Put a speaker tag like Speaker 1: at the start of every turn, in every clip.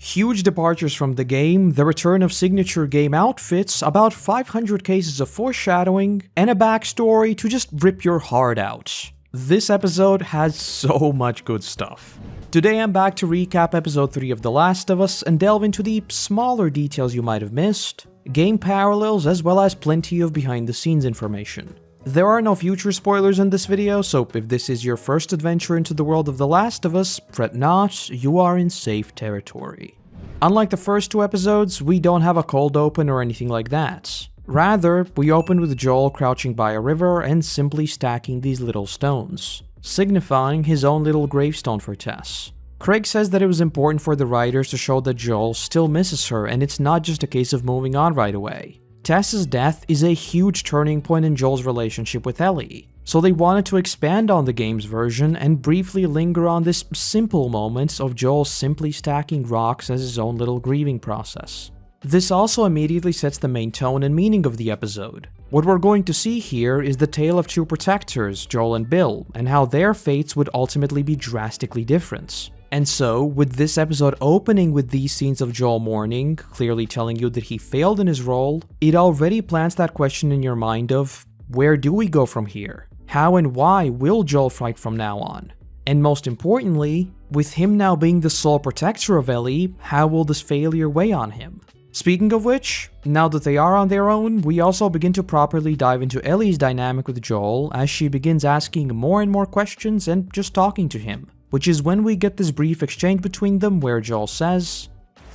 Speaker 1: Huge departures from the game, the return of signature game outfits, about 500 cases of foreshadowing, and a backstory to just rip your heart out. This episode has so much good stuff. Today I'm back to recap episode 3 of The Last of Us and delve into the smaller details you might have missed, game parallels, as well as plenty of behind the scenes information. There are no future spoilers in this video, so if this is your first adventure into the world of The Last of Us, fret not, you are in safe territory. Unlike the first 2 episodes, we don't have a cold open or anything like that. Rather, we open with Joel crouching by a river and simply stacking these little stones, signifying his own little gravestone for Tess. Craig says that it was important for the writers to show that Joel still misses her and it's not just a case of moving on right away. Tess's death is a huge turning point in Joel's relationship with Ellie, so they wanted to expand on the game's version and briefly linger on this simple moment of Joel simply stacking rocks as his own little grieving process. This also immediately sets the main tone and meaning of the episode. What we're going to see here is the tale of 2 protectors, Joel and Bill, and how their fates would ultimately be drastically different. And so, with this episode opening with these scenes of Joel mourning, clearly telling you that he failed in his role, it already plants that question in your mind of, where do we go from here? How and why will Joel fight from now on? And most importantly, with him now being the sole protector of Ellie, how will this failure weigh on him? Speaking of which, now that they are on their own, we also begin to properly dive into Ellie's dynamic with Joel as she begins asking more and more questions and just talking to him. Which is when we get this brief exchange between them where Joel says,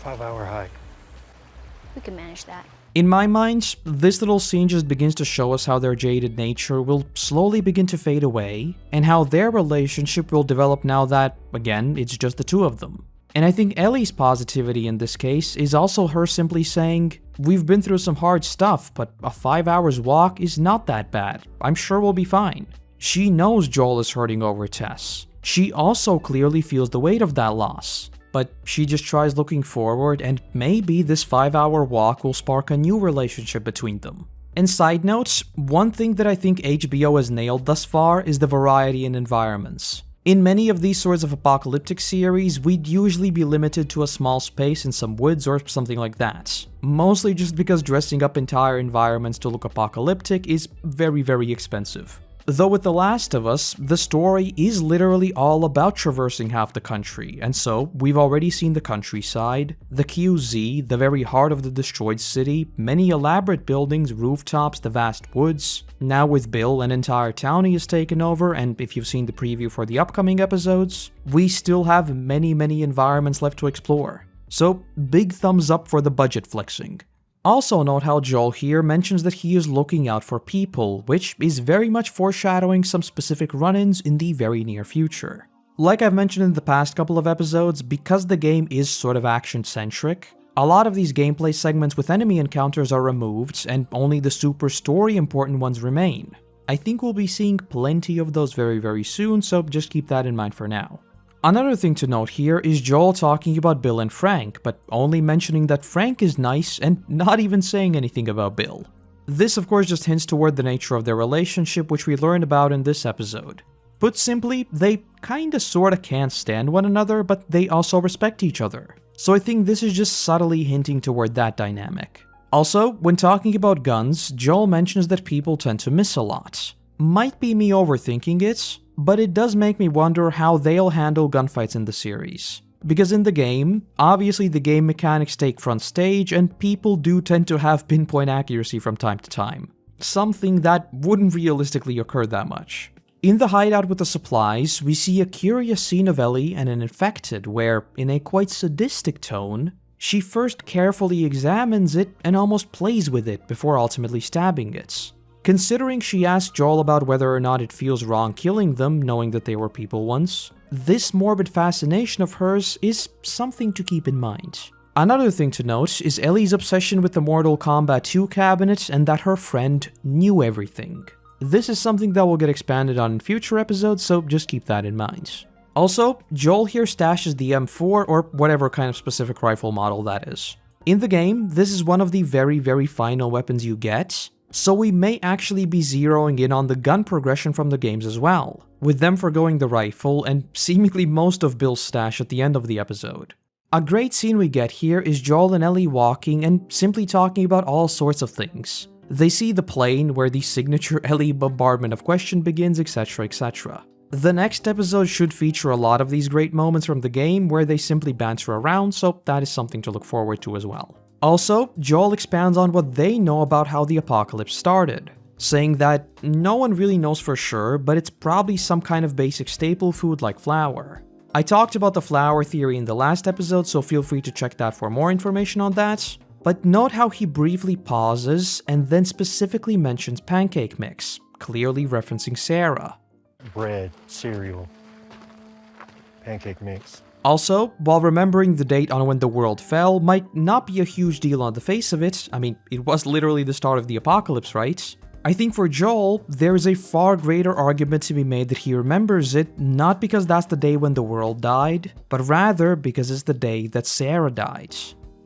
Speaker 2: 5-hour hike.
Speaker 3: We can manage that.
Speaker 1: In my mind, this little scene just begins to show us how their jaded nature will slowly begin to fade away, and how their relationship will develop now that, again, it's just the 2 of them. And I think Ellie's positivity in this case is also her simply saying, we've been through some hard stuff, but a 5 hours walk is not that bad. I'm sure we'll be fine. She knows Joel is hurting over Tess. She also clearly feels the weight of that loss, but she just tries looking forward and maybe this 5-hour walk will spark a new relationship between them. And side notes, one thing that I think HBO has nailed thus far is the variety in environments. In many of these sorts of apocalyptic series, we'd usually be limited to a small space in some woods or something like that. Mostly just because dressing up entire environments to look apocalyptic is very, very expensive. Though with The Last of Us, the story is literally all about traversing half the country, and so we've already seen the countryside, the QZ, the very heart of the destroyed city, many elaborate buildings, rooftops, the vast woods. Now with Bill, an entire town he has taken over, and if you've seen the preview for the upcoming episodes, we still have many environments left to explore. So big thumbs up for the budget flexing. Also note how Joel here mentions that he is looking out for people, which is very much foreshadowing some specific run-ins in the very near future. Like I've mentioned in the past couple of episodes, because the game is sort of action-centric, a lot of these gameplay segments with enemy encounters are removed, and only the super story important ones remain. I think we'll be seeing plenty of those very soon, so just keep that in mind for now. Another thing to note here is Joel talking about Bill and Frank, but only mentioning that Frank is nice and not even saying anything about Bill. This of course just hints toward the nature of their relationship, which we learned about in this episode. Put simply, they kinda sorta can't stand one another, but they also respect each other. So I think this is just subtly hinting toward that dynamic. Also, when talking about guns, Joel mentions that people tend to miss a lot. Might be me overthinking it, but it does make me wonder how they'll handle gunfights in the series. Because in the game, obviously the game mechanics take front stage and people do tend to have pinpoint accuracy from time to time. Something that wouldn't realistically occur that much. In the hideout with the supplies, we see a curious scene of Ellie and an infected where, in a quite sadistic tone, she first carefully examines it and almost plays with it before ultimately stabbing it. Considering she asked Joel about whether or not it feels wrong killing them, knowing that they were people once, this morbid fascination of hers is something to keep in mind. Another thing to note is Ellie's obsession with the Mortal Kombat 2 cabinet and that her friend knew everything. This is something that will get expanded on in future episodes, so just keep that in mind. Also, Joel here stashes the M4 or whatever kind of specific rifle model that is. In the game, this is one of the very final weapons you get, so we may actually be zeroing in on the gun progression from the games as well, with them forgoing the rifle and seemingly most of Bill's stash at the end of the episode. A great scene we get here is Joel and Ellie walking and simply talking about all sorts of things. They see the plane where the signature Ellie bombardment of question begins, etc, etc. The next episode should feature a lot of these great moments from the game where they simply banter around, so that is something to look forward to as well. Also, Joel expands on what they know about how the apocalypse started, saying that no one really knows for sure, but it's probably some kind of basic staple food like flour. I talked about the flour theory in the last episode, so feel free to check that for more information on that. But note how he briefly pauses and then specifically mentions pancake mix, clearly referencing Sarah.
Speaker 2: Bread, cereal, pancake mix.
Speaker 1: Also, while remembering the date on when the world fell might not be a huge deal on the face of it, I mean, it was literally the start of the apocalypse, right? I think for Joel, there is a far greater argument to be made that he remembers it not because that's the day when the world died, but rather because it's the day that Sarah died.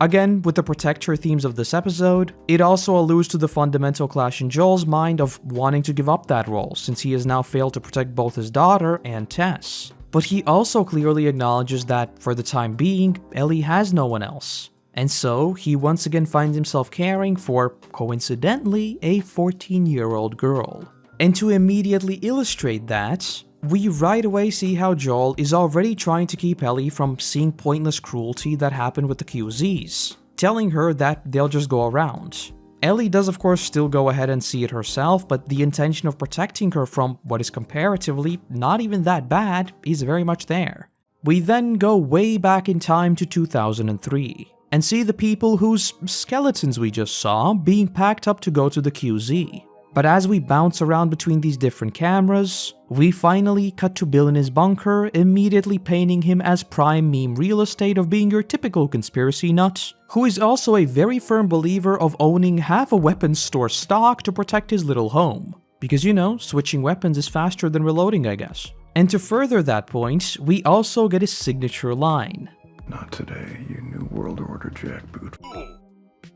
Speaker 1: Again, with the protector themes of this episode, it also alludes to the fundamental clash in Joel's mind of wanting to give up that role since he has now failed to protect both his daughter and Tess. But he also clearly acknowledges that, for the time being, Ellie has no one else. And so, he once again finds himself caring for, coincidentally, a 14-year-old girl. And to immediately illustrate that, we right away see how Joel is already trying to keep Ellie from seeing pointless cruelty that happened with the QZs, telling her that they'll just go around. Ellie does of course still go ahead and see it herself, but the intention of protecting her from what is comparatively not even that bad is very much there. We then go way back in time to 2003, and see the people whose skeletons we just saw being packed up to go to the QZ. But as we bounce around between these different cameras, we finally cut to Bill in his bunker, immediately painting him as prime meme real estate of being your typical conspiracy nut, who is also a very firm believer of owning half a weapons store stock to protect his little home. Because you know, switching weapons is faster than reloading, I guess. And to further that point, we also get his signature line.
Speaker 4: Not today, you New World Order jackboot.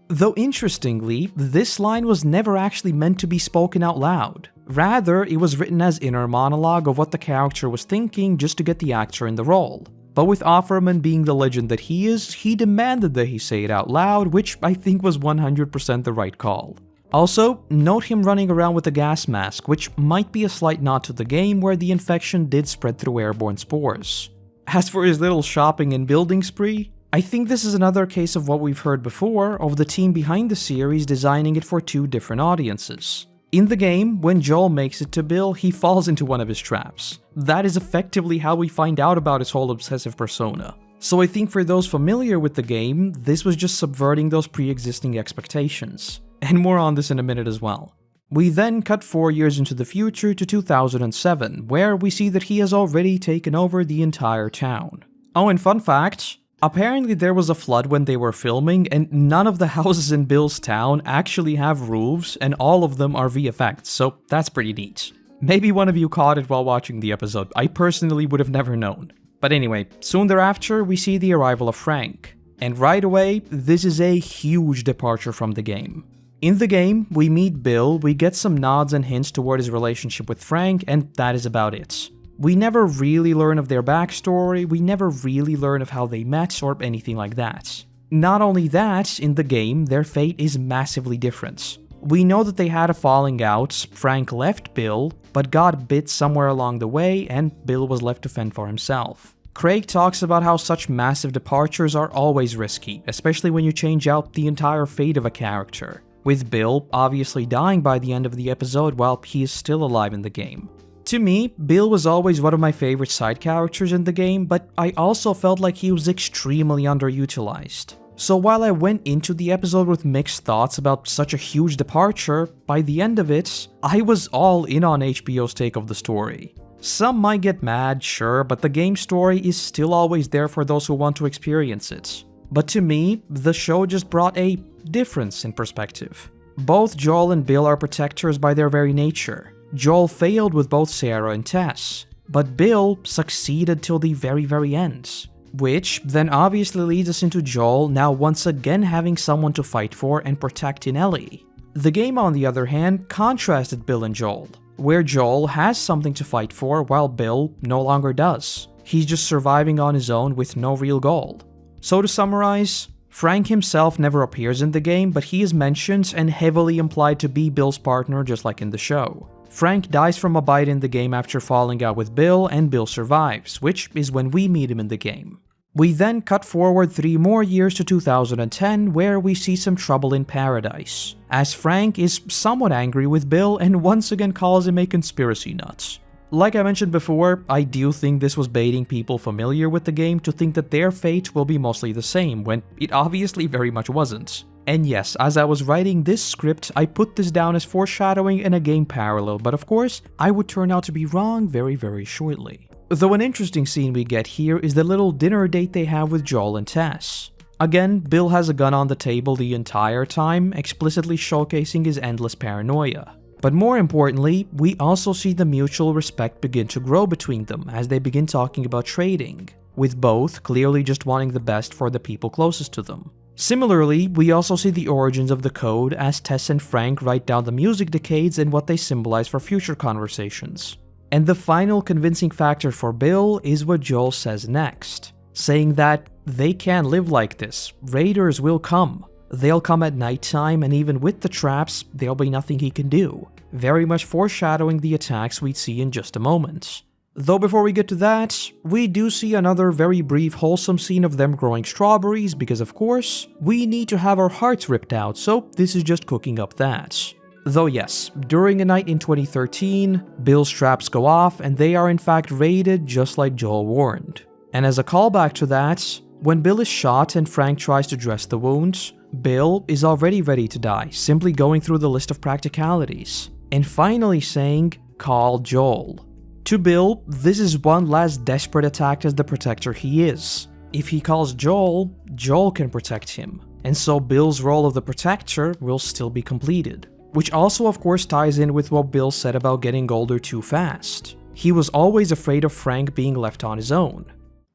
Speaker 1: Though interestingly, this line was never actually meant to be spoken out loud. Rather, it was written as inner monologue of what the character was thinking just to get the actor in the role. But with Offerman being the legend that he is, he demanded that he say it out loud, which I think was 100% the right call. Also, note him running around with a gas mask, which might be a slight nod to the game where the infection did spread through airborne spores. As for his little shopping and building spree, I think this is another case of what we've heard before of the team behind the series designing it for two different audiences. In the game, when Joel makes it to Bill, he falls into one of his traps. That is effectively how we find out about his whole obsessive persona. So I think for those familiar with the game, this was just subverting those pre-existing expectations. And more on this in a minute as well. We then cut 4 years into the future to 2007, where we see that he has already taken over the entire town. Oh, and fun fact, apparently there was a flood when they were filming, and none of the houses in Bill's town actually have roofs, and all of them are VFX, so that's pretty neat. Maybe one of you caught it while watching the episode, I personally would have never known. But anyway, soon thereafter, we see the arrival of Frank. And right away, this is a huge departure from the game. In the game, we meet Bill, we get some nods and hints toward his relationship with Frank, and that is about it. We never really learn of their backstory, we never really learn of how they met or anything like that. Not only that, in the game, their fate is massively different. We know that they had a falling out, Frank left Bill, but got bit somewhere along the way, and Bill was left to fend for himself. Craig talks about how such massive departures are always risky, especially when you change out the entire fate of a character, with Bill obviously dying by the end of the episode while he is still alive in the game. To me, Bill was always one of my favorite side characters in the game, but I also felt like he was extremely underutilized. So while I went into the episode with mixed thoughts about such a huge departure, by the end of it, I was all in on HBO's take of the story. Some might get mad, sure, but the game story is still always there for those who want to experience it. But to me, the show just brought a difference in perspective. Both Joel and Bill are protectors by their very nature. Joel failed with both Sarah and Tess, but Bill succeeded till the very end. Which then obviously leads us into Joel now once again having someone to fight for and protect in Ellie. The game, on the other hand, contrasted Bill and Joel, where Joel has something to fight for while Bill no longer does. He's just surviving on his own with no real goal. So to summarize, Frank himself never appears in the game, but he is mentioned and heavily implied to be Bill's partner just like in the show. Frank dies from a bite in the game after falling out with Bill, and Bill survives, which is when we meet him in the game. We then cut forward 3 more years to 2010, where we see some trouble in paradise, as Frank is somewhat angry with Bill and once again calls him a conspiracy nut. Like I mentioned before, I do think this was baiting people familiar with the game to think that their fate will be mostly the same, when it obviously very much wasn't. And yes, as I was writing this script, I put this down as foreshadowing in a game parallel, but of course, I would turn out to be wrong very shortly. Though an interesting scene we get here is the little dinner date they have with Joel and Tess. Again, Bill has a gun on the table the entire time, explicitly showcasing his endless paranoia. But more importantly, we also see the mutual respect begin to grow between them as they begin talking about trading, with both clearly just wanting the best for the people closest to them. Similarly, we also see the origins of the code as Tess and Frank write down the music decades and what they symbolize for future conversations. And the final convincing factor for Bill is what Joel says next, saying that they can't live like this, raiders will come. They'll come at nighttime, and even with the traps, there'll be nothing he can do, very much foreshadowing the attacks we'd see in just a moment. Though before we get to that, we do see another very brief wholesome scene of them growing strawberries because of course, we need to have our hearts ripped out, so this is just cooking up that. Though yes, during a night in 2013, Bill's traps go off and they are in fact raided just like Joel warned. And as a callback to that, when Bill is shot and Frank tries to dress the wounds, Bill is already ready to die, simply going through the list of practicalities, and finally saying, "Call Joel." To Bill, this is one last desperate attack as the protector he is. If he calls Joel, Joel can protect him, and so Bill's role of the protector will still be completed. Which also of course ties in with what Bill said about getting older too fast. He was always afraid of Frank being left on his own.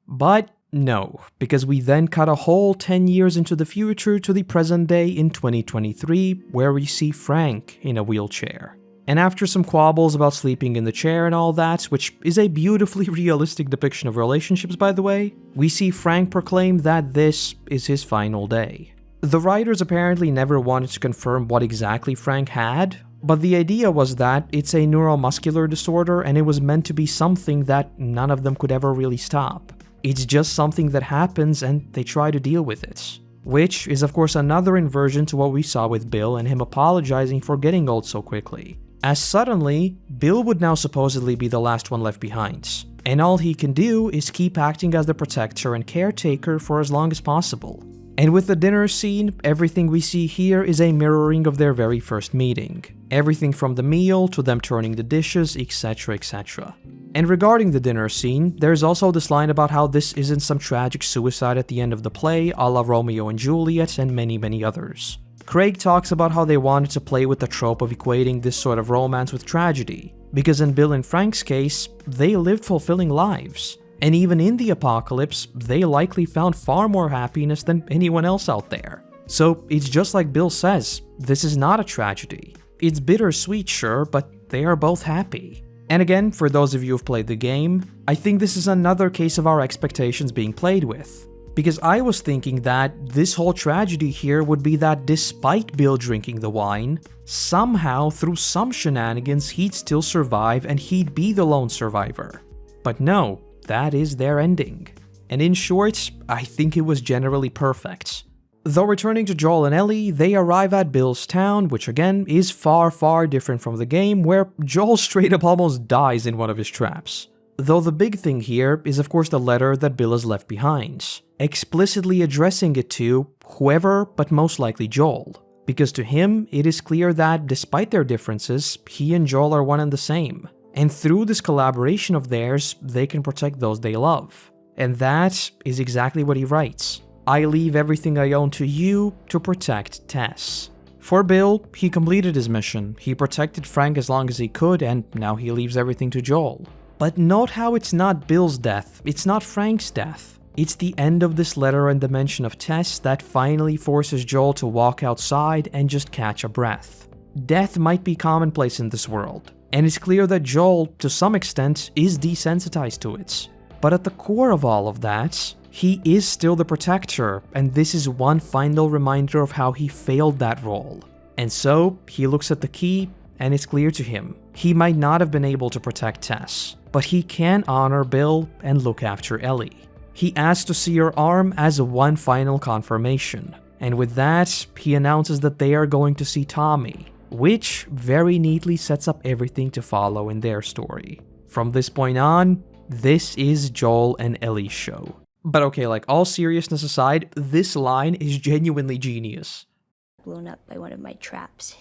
Speaker 1: But no, because we then cut a whole 10 years into the future to the present day in 2023, where we see Frank in a wheelchair. And after some quabbles about sleeping in the chair and all that, which is a beautifully realistic depiction of relationships by the way, we see Frank proclaim that this is his final day. The writers apparently never wanted to confirm what exactly Frank had, but the idea was that it's a neuromuscular disorder and it was meant to be something that none of them could ever really stop. It's just something that happens and they try to deal with it. Which is of course another inversion to what we saw with Bill and him apologizing for getting old so quickly. As suddenly, Bill would now supposedly be the last one left behind, and all he can do is keep acting as the protector and caretaker for as long as possible. And with the dinner scene, everything we see here is a mirroring of their very first meeting. Everything from the meal to them turning the dishes, etc, etc. And regarding the dinner scene, there's also this line about how this isn't some tragic suicide at the end of the play, a la Romeo and Juliet and many others. Craig talks about how they wanted to play with the trope of equating this sort of romance with tragedy, because in Bill and Frank's case, they lived fulfilling lives. And even in the apocalypse, they likely found far more happiness than anyone else out there. So it's just like Bill says, this is not a tragedy. It's bittersweet, sure, but they are both happy. And again, for those of you who've played the game, I think this is another case of our expectations being played with. Because I was thinking that this whole tragedy here would be that despite Bill drinking the wine, somehow through some shenanigans he'd still survive and he'd be the lone survivor. But no. That is their ending. And in short, I think it was generally perfect. Though returning to Joel and Ellie, they arrive at Bill's town, which again is far different from the game, where Joel straight up almost dies in one of his traps. Though the big thing here is of course the letter that Bill has left behind, explicitly addressing it to whoever but most likely Joel. Because to him, it is clear that despite their differences, he and Joel are one and the same. And through this collaboration of theirs, they can protect those they love. And that is exactly what he writes. I leave everything I own to you to protect Tess. For Bill, he completed his mission. He protected Frank as long as he could, and now he leaves everything to Joel. But note how it's not Bill's death, it's not Frank's death. It's the end of this letter and the mention of Tess that finally forces Joel to walk outside and just catch a breath. Death might be commonplace in this world. And it's clear that Joel, to some extent, is desensitized to it. But at the core of all of that, He is still the protector, and this is one final reminder of how he failed that role. And so, he looks at the key, and it's clear to him. He might not have been able to protect Tess, but he can honor Bill and look after Ellie. He asks to see her arm as one final confirmation, and with that, he announces that they are going to see Tommy, which very neatly sets up everything to follow in their story. From this point on, this is Joel and Ellie's show. But okay, like all seriousness aside, this line is genuinely genius.
Speaker 3: Blown up by one of my traps.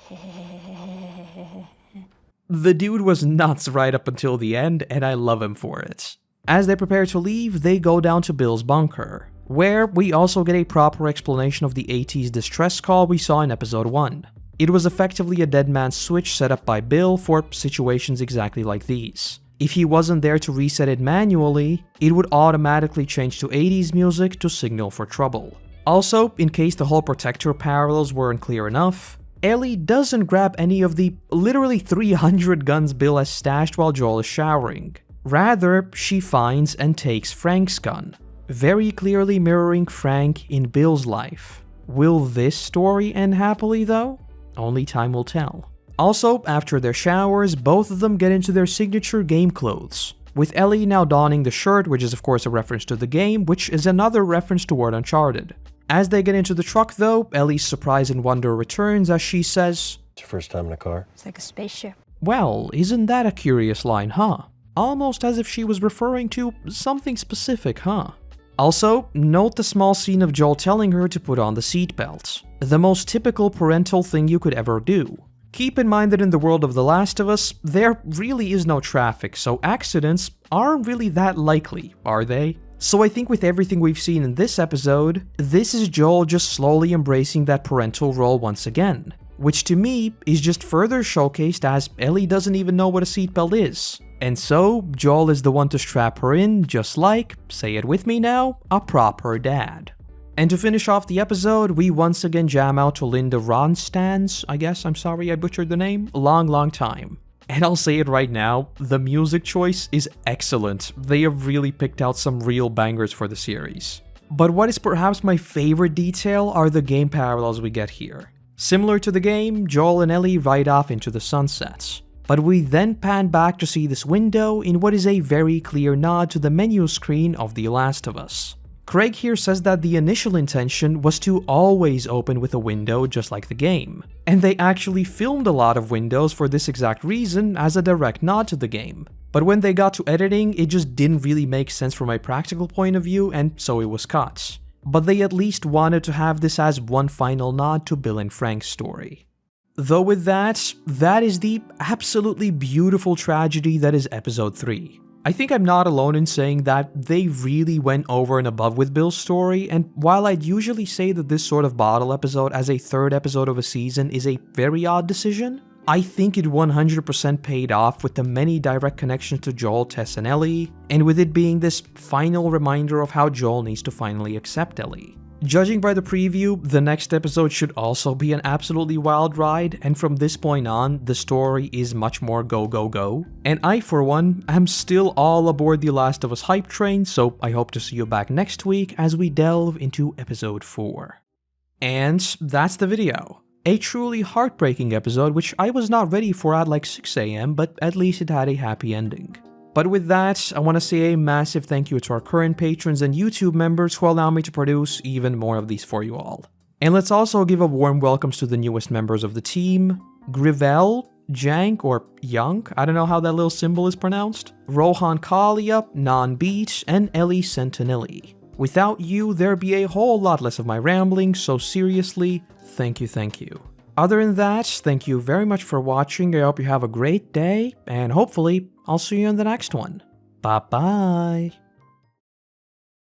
Speaker 1: The dude was nuts right up until the end, and I love him for it. As they prepare to leave, they go down to Bill's bunker, where we also get a proper explanation of the AT's distress call we saw in episode 1. It was effectively a dead man's switch set up by Bill for situations exactly like these. If he wasn't there to reset it manually, it would automatically change to 80s music to signal for trouble. Also, in case the whole protector parallels weren't clear enough, Ellie doesn't grab any of the literally 300 guns Bill has stashed while Joel is showering. Rather, she finds and takes Frank's gun, very clearly mirroring Frank in Bill's life. Will this story end happily though? Only time will tell. Also, after their showers, both of them get into their signature game clothes, with Ellie now donning the shirt, which is of course a reference to the game, which is another reference toward Uncharted. As they get into the truck though, Ellie's surprise and wonder returns as she says,
Speaker 2: It's your first time in a car?
Speaker 3: It's like a spaceship.
Speaker 1: "Well, isn't that a curious line, huh?" Almost as if she was referring to something specific, huh? Also, note the small scene of Joel telling her to put on the seatbelt. The most typical parental thing you could ever do. Keep in mind that in the world of The Last of Us, there really is no traffic, so accidents aren't really that likely, are they? So I think with everything we've seen in this episode, this is Joel just slowly embracing that parental role once again. Which to me is just further showcased as Ellie doesn't even know what a seatbelt is. And so, Joel is the one to strap her in, just like, say it with me now, a proper dad. And to finish off the episode, we once again jam out to Linda Ronstadt's, I'm sorry I butchered the name, Long Time. And I'll say it right now, the music choice is excellent. They have really picked out some real bangers for the series. But what is perhaps my favorite detail are the game parallels we get here. Similar to the game, Joel and Ellie ride off into the sunsets. But we then pan back to see this window in what is a very clear nod to the menu screen of The Last of Us. Craig here says that the initial intention was to always open with a window just like the game, and they actually filmed a lot of windows for this exact reason as a direct nod to the game. But when they got to editing, it just didn't really make sense from a practical point of view, and so it was cut. But they at least wanted to have this as one final nod to Bill and Frank's story. Though with that is the absolutely beautiful tragedy that is episode 3. I think I'm not alone in saying that they really went over and above with Bill's story, and while I'd usually say that this sort of bottle episode as a third episode of a season is a very odd decision, I think it 100% paid off with the many direct connections to Joel, Tess, and Ellie, and with it being this final reminder of how Joel needs to finally accept Ellie. Judging by the preview, the next episode should also be an absolutely wild ride, and from this point on, the story is much more go go go. And I, for one, am still all aboard the Last of Us hype train, so I hope to see you back next week as we delve into episode 4. And that's the video. A truly heartbreaking episode which I was not ready for at like 6 AM, but at least it had a happy ending. But with that, I want to say a massive thank you to our current patrons and YouTube members who allow me to produce even more of these for you all. And let's also give a warm welcomes to the newest members of the team: Grivel, Jank, or Yank, I don't know how that little symbol is pronounced, Rohan Kalia, Non-Beat, and Ellie Sentinelli. Without you, there'd be a whole lot less of my rambling, so seriously, thank you. Other than that, thank you very much for watching, I hope you have a great day, and hopefully, I'll see you in the next one. Bye-bye!